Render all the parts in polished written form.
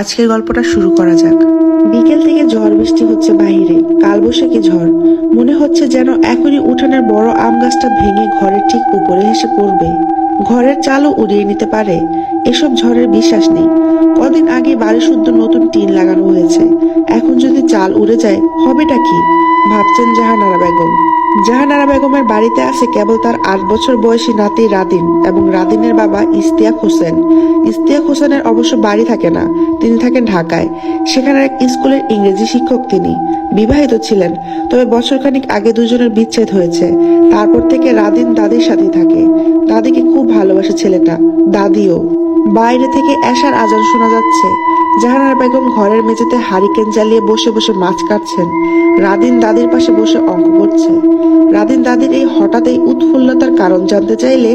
আজকের গল্পটা শুরু করা যাক। বিকেল থেকে ঝড় বৃষ্টি হচ্ছে বাহিরে, কালবৈশাখী ঝড়। মনে হচ্ছে যেন এখনই উঠানের বড় আম গাছটা ভেঙে ঘরের ঠিক উপরে এসে পড়বে, ঘরের চালও উড়িয়ে নিতে পারে। এসব ঝড়ের বিশ্বাস নেই। কদিন আগে বাড়ি শুদ্ধ নতুন টিন লাগানো হয়েছে, এখন যদি চাল উড়ে যায় হবেটা কি, ভাবছেন জাহানারা বেগম। জাহানারা বেগমের বাড়িতে আছে কেবল তার 8 বছর বয়সী নাতি রাদিন এবং রাদিনের বাবা ইশতিয়াক হোসেন। ইশতিয়াক হোসেনের অবশ্য বাড়ি থাকে না, তিনি থাকেন ঢাকায়। সেখানে এক স্কুলের ইংরেজি শিক্ষক তিনি। বিবাহিত ছিলেন, তবে বছরখানিক আগে দুজনের বিচ্ছেদ হয়েছে। তারপর থেকে রাদিন দাদির সাথে থাকে। দাদিকে খুব ভালোবাসে ছেলেটা, দাদিও। বাইরে থেকে এশার আজান শোনা যাচ্ছে। জাহানারা বেগম ঘরের মেঝেতে হারিকেন জ্বালিয়ে বসে বসে মাছ কাটছেন। রাদিন দাদির পাশে বসে অঙ্ক করছে। রাদিন দাদির এই হঠাৎ এই উৎফুল্লতার কারণ জানতে চাইলে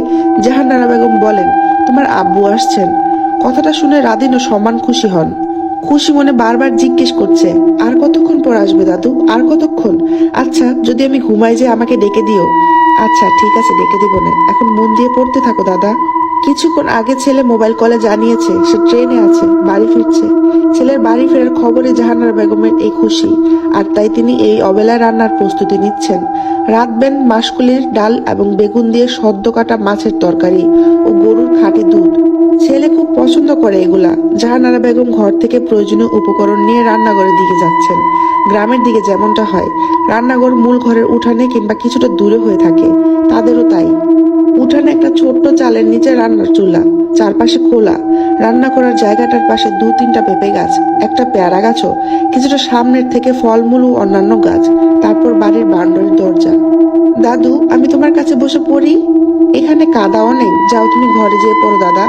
জাহানারা বেগম বলেন, তোমার আব্বু আসছেন। কথাটা শুনে রাদিনও সমান খুশি হন। খুশি মনে বারবার জিজ্ঞেস করছে, আর কতক্ষণ পর আসবে দাদু, আর কতক্ষণ? আচ্ছা, যদি আমি ঘুমাই যে আমাকে ডেকে দিও। আচ্ছা ঠিক আছে, ডেকে দিব না, এখন মন দিয়ে পড়তে থাকো দাদা। কিছুক্ষণ আগে ছেলে মোবাইল কলে জানিয়েছে সে ট্রেনে আছে, বাড়ি ফিরছে। ছেলের বাড়ি ফেরার খবরে জাহানারা বেগমের এই খুশি, আর তাই তিনি এই অবেলায় রান্নার প্রস্তুতি নিচ্ছেন। রাঁধবেন মাসকলির ডাল এবং বেগুন দিয়ে সদ্য কাটা মাছের তরকারি ও গরুর খাঁটি দুধ। ছেলে খুব পছন্দ করে এগুলা। জাহানারা বেগম ঘর থেকে প্রয়োজনীয় উপকরণ নিয়ে রান্নাঘরের দিকে যাচ্ছেন। গ্রামের দিকে যেমনটা হয়, রান্নাঘর মূল ঘরের উঠানে কিংবা কিছুটা দূরে হয়ে থাকে, তাদেরও তাই। উঠানে একটা ছোট্ট চালের নিচে রান্নার চুলা, চারপাশে খোলা। রান্না করার জায়গাটার পাশে 2-3টা পেঁপে গাছ, একটা পেয়ারা গাছও, কিছুটা সামনের থেকে ফলমূল ও অন্যান্য গাছ। তারপর বাড়ির বারান্দার দরজা। দাদু, আমি তোমার কাছে বসে পড়ি। এখানে কাদাও নেই, যাও তুমি ঘরে যেয়ে পড়ো দাদা।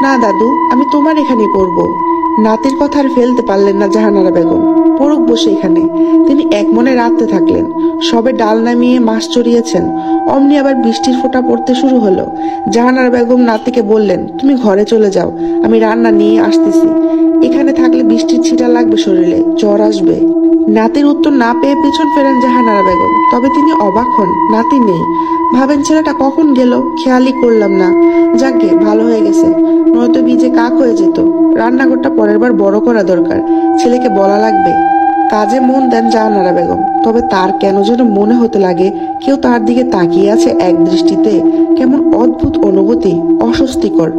না দাদু, আমি তোমার এখানেই পড়বো। নাতির কথা আর ফেলতে পারলেন না জাহানারা বেগম। পড়ুক বসে এখানে। তিনি এক মনে রাঁধতে থাকলেন। সবে ডাল নামিয়ে মাছ চড়িয়েছেন, অমনি আবার বৃষ্টির ফোঁটা পড়তে শুরু হলো। জাহানারা বেগম নাতিকে বললেন, তুমি ঘরে চলে যাও, আমি রান্না নিয়ে আসতেছি। এখানে থাকলে বৃষ্টির ছিটা লাগবে শরীরে, জ্বর আসবে। নাতির উত্তর না পেয়ে পিছন ফেরেন জাহানারা বেগম। তবে তিনি অবাক হন, নাতি নেই। ভাবেন ছেলেটা কখন গেল, খেয়ালই করলাম না। যাকগে, ভালো হয়ে গেছে, নয়তো বীজে কাক হয়ে যেত। রান্নাঘরটা পরের বার বড় করা দরকার, ছেলেকে বলা লাগবে। কাজে মন দেন জাহানারা বেগম, তবে তার কেন যেন মনে হতে লাগে কেউ তার দিকে তাকিয়ে আছে এক দৃষ্টিতে। কেমন অদ্ভুত অনুভূতি, অস্বস্তিকর।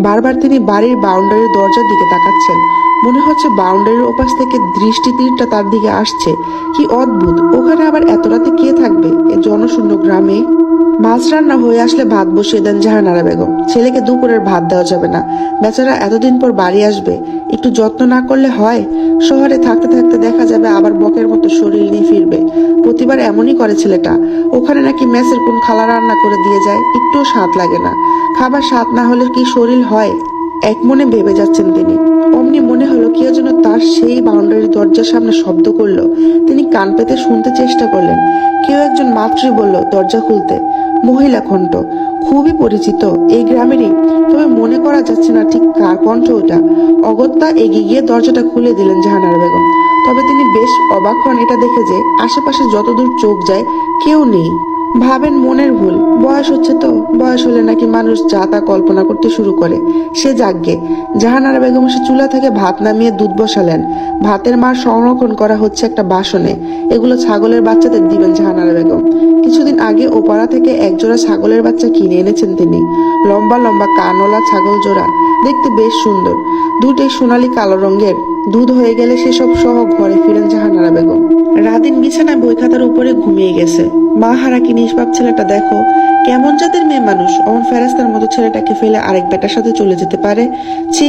বারবার তিনি বাড়ির বাউন্ডারির দরজার দিকে তাকাচ্ছেন। মনে হচ্ছে বাউন্ডারির ওপাশ থেকে দৃষ্টি তীরটা তার দিকে আসছে। কি অদ্ভুত, ওখানে আবার এত রাতে কে থাকবে এ জনশূন্য গ্রামে? মাছ রান্না হয়ে আসলে ভাত বসিয়ে দেন জাহানারা বেগম। ছেলেকে দুপুরের ভাত দেওয়া যাবে না, বেচারা এতদিন পর বাড়ি আসবে, একটু যত্ন না করলে হয়? শহরে থাকতে থাকতে দেখা যাবে আবার বকের মতো শরীর নিয়ে ফিরবে। প্রতিবার এমনই করে ছেলেটা। ওখানে নাকি মেসের কোন খালা রান্না করে দিয়ে যায়, একটুও স্বাদ লাগে না। খাবার স্বাদ না হলে কি শরীর হয়? এক মনে ভেবে যাচ্ছেন তিনি। অমনি মনে হলো কেউ যেন তার সেই বাউন্ডারির দরজার সামনে শব্দ করলো। তিনি কান পেতে শুনতে চেষ্টা করলেন। কেউ একজন মাত্রই বলল দরজা খুলতে। মহিলা কণ্ঠ, খুবই পরিচিত, এই গ্রামেরই, তবে মনে করা যাচ্ছে না ঠিক কার কণ্ঠ ওটা। অগত্যা এগিয়ে গিয়ে দরজাটা খুলে দিলেন জাহানারা বেগম। তবে তিনি বেশ অবাক হন এটা দেখে যে আশেপাশে যতদূর চোখ যায় কেউ নেই। ভাবেন মনের ভুল, বয়স হচ্ছে তো, বয়স হলে নাকি মানুষ যা তা কল্পনা করতে শুরু করে। সে যাগ্গে। জাহানারা বেগম সে চুলা থেকে ভাত নামিয়ে দুধ বসালেন। ভাতের মার সংরক্ষণ করা হচ্ছে একটা বাসনে। এগুলো ছাগলের বাচ্চাদের দিবেন জাহানারা বেগম। কিছুদিন আগে ওপাড়া থেকে একজোড়া ছাগলের বাচ্চা কিনে এনেছেন তিনি। লম্বা লম্বা কানওয়ালা ছাগল জোড়া, দেখতে বেশ সুন্দর। দুটোই সোনালী কালো রঙের। দুধ হয়ে গেলে সেসব সহ ঘরে ফিরেন জাহানারা বেগম। রাদিন বিছানায় বই খাতার উপরে ঘুমিয়ে গেছে। মা হারা কি নিষ্পাপ ছেলেটা, দেখো কেমন জাতের মেয়ে মানুষ, অমন ফেরেস্তার মতো ছেলেটাকে ফেলে আরেক বেটার সাথে চলে যেতে পারে। ছি!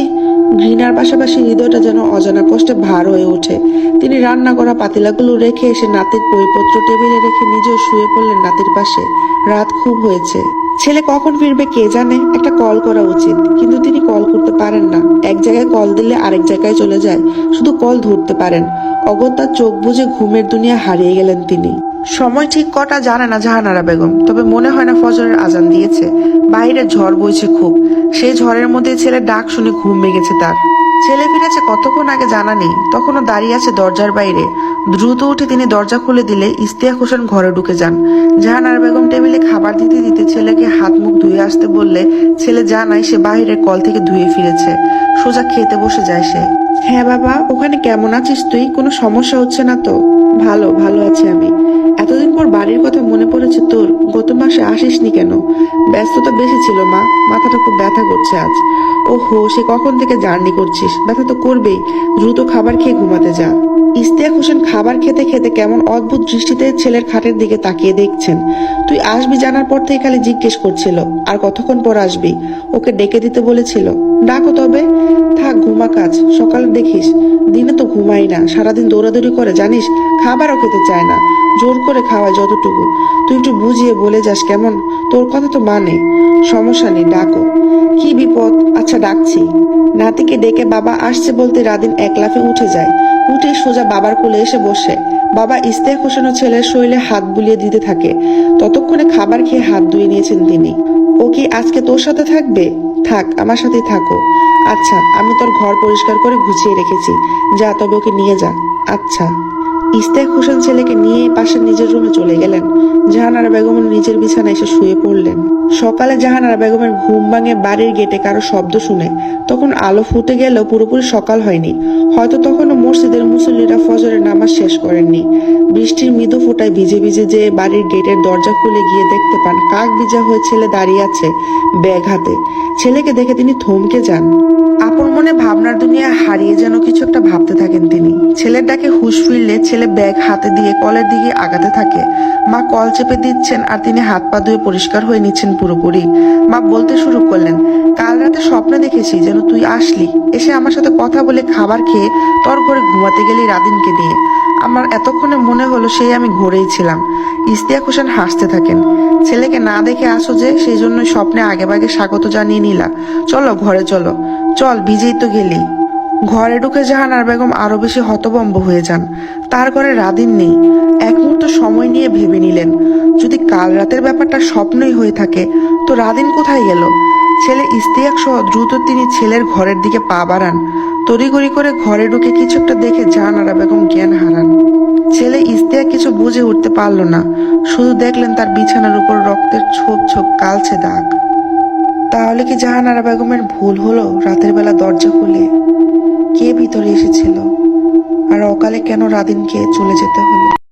ঘৃণার পাশাপাশি হৃদয়টা যেন অজানা কষ্টে ভার হয়ে ওঠে। তিনি রান্না করা পাতিলাগুলো রেখে এসে নাতির বইপত্র টেবিলে রেখে নিজেও শুয়ে পড়লেন নাতির পাশে। রাত খুব হয়েছে, ছেলে কখন ফিরবে কে জানে। একটা কল করা উচিত, কিন্তু তিনি কল করতে পারেন না। এক জায়গায় কল দিলে আরেক জায়গায় চলে যায়, শুধু কল ধরতে পারেন। অগত্যা চোখ বুজে ঘুমের দুনিয়া হারিয়ে গেলেন তিনি। সময় ঠিক কটা জানে না জাহানারা বেগম, তবে মনে হয় না ফজরের আজান দিয়েছে। বাইরে ঝড় বইছে খুব। সেই ঝড়ের মধ্যে ছেলে ডাক শুনে ঘুম ভেঙেছে তার। ছেলে ফিরেছে কতক্ষণ আগে জানা নেই, তখনও দাঁড়িয়ে আছে দরজার বাইরে। দ্রুত উঠে তিনি দরজা খুলে দিলে ইশতিয়াক হোসেন ঘরে ঢুকে যান। জাহানারা বেগম টেবিলে খাবার দিতে দিতে ছেলেকে হাত মুখ ধুয়ে আসতে বললে ছেলে জানায় সে বাহিরের কল থেকে ধুয়ে ফিরেছে। সোজা খেতে বসে যায় সে। হ্যাঁ বাবা, ওখানে কেমন আছিস তুই? কোনো সমস্যা হচ্ছে না তো? ভালো ভালো আছি আমি। এতদিন পর বাড়ির কথা মনে পড়েছে তোর? গত মাসে আসিসনি কেন? ব্যস্ততা বেশি ছিল মা, মাথাটা খুব ব্যথা করছে আজ। ওহো, সে কখন থেকে জার্নি করছিস? ব্যথা তো করবেই। দ্রুত খাবার খেয়ে ঘুমাতে যা। ইশতিয়াক হোসেন খাবার খেতে খেতে কেমন অদ্ভুত দৃষ্টিতে ছেলের খাটের দিকে তাকিয়ে দেখছেন। তুই আসবি জানার পর থেকে খালি জিজ্ঞেস করছিল আর কতক্ষণ পর আসবি। ওকে ডেকে দিতে বলেছিল। ডাকো তবে। থাক, ঘুমা কাজ, সকালে দেখিস। দিনে তো ঘুমাই না, সারাদিন দৌড়াদৌড়ি করে জানিস, খাবারও খেতে চায় না। জোর করে খাওয়ায় যতটুকু। তুই একটু বুঝিয়ে বলে যাস কেমন? তোর কথা তো মানে। সমস্যা নেই, ডাকো। কি বিপদ? আচ্ছা ডাকছি। নাতিকে ডেকে বাবা আসছে বলতে রাদিন এক লাফে উঠে যায়। উঠে সোজা বাবার কোলে এসে বসে। বাবা ইশতিয়াক হোসেন ও ছেলের শরীরে হাত বুলিয়ে দিতে থাকে। ততক্ষণে খাবার খেয়ে হাত ধুয়ে নিয়েছেন তিনি। ও কি আজকে তোর সাথে থাকবে? থাক, আমার সাথেই থাকো। আচ্ছা, আমি তোর ঘর পরিষ্কার করে গুছিয়ে রেখেছি। যা, তবে ওকে নিয়ে যা। আচ্ছা। ইশতিয়াক হোসেন ছেলেকে নিয়ে পাশের নিজের রুমে চলে গেলেন। জাহানারা বেগম নিজের বিছানায় এসে শুয়ে পড়লেন। সকালে জাহানারা বেগমের ঘুম ভাঙে বাড়ির গেটে কারো শব্দ শুনে। তখন আলো ফুটে গেলেও পুরোপুরি সকাল হয়নি। হয়তো তখনও মসজিদের মুসল্লিরা ফজরের নামাজ শেষ করেননি। বৃষ্টির মৃদু ফোঁটায় ভিজে ভিজে যে বাড়ির গেটের দরজা খুলে গিয়ে দেখতে পান কাক ভিজা হয়ে ছেলে দাঁড়িয়ে আছে ব্যাগ হাতে। ছেলেকে দেখে তিনি থমকে যান। আপন মনে ভাবনার দুনিয়া হারিয়ে যেন কিছু একটা ভাবতে থাকেন তিনি। ছেলের ডাকে হুঁশ ফিরলে ছেলে ব্যাগ হাতে দিয়ে কলের দিকে আগাতে থাকে। মা কল চেপে দিচ্ছেন আর তিনি হাত পা ধুয়ে পরিষ্কার হয়ে নিচ্ছেন পুরোপুরি। মা বলতে শুরু করলেন, কাল রাতে স্বপ্নে দেখেছি যেন তুই আসলি, এসে আমার সাথে কথা বলে খাবার খেয়ে তোর ঘরে ঘুমাতে গেলি রাদিনকে নিয়ে। আমার এতক্ষণে মনে হলো সেই আমি ঘরেই ছিলাম। ইশতিয়াক হোসেন হাসতে থাকেন। ছেলেকে না দেখে আসো যে, সেই জন্য স্বপ্নে আগেভাগে স্বাগত জানিয়ে নিলা। চলো ঘরে চলো। চল, ভিজেই তো গেলি। ঘরে ঢুকে জাহানারা বেগম আরো বেশি হতভম্ব হয়ে যান। তার ঘরে রাদিন নেই। এক মুহূর্ত সময় নিয়ে ভেবে নিলেন, যদি কাল রাতের ব্যাপারটা স্বপ্নই হয়ে থাকে তো রাদিন কোথায় গেল? ছেলে ইশতিয়াক সহ দ্রুত তিনি ছেলের ঘরের দিকে পা বাড়ান। তড়িঘড়ি করে ঘরে ঢুকে কিছু একটা দেখে জাহানারা বেগম জ্ঞান হারান। ছেলে ইশতিয়াক কিছু বুঝে উঠতে পারল না, শুধু দেখলেন তার বিছানার উপর রক্তের ছোপ ছোপ কালচে দাগ। তাহলে কি জাহানারা বেগমের ভুল হলো? রাতের বেলা দরজা খুলে কে ভিতরে এসেছিল? আর অকালে কেন রাদিনকে চলে যেতে হলো?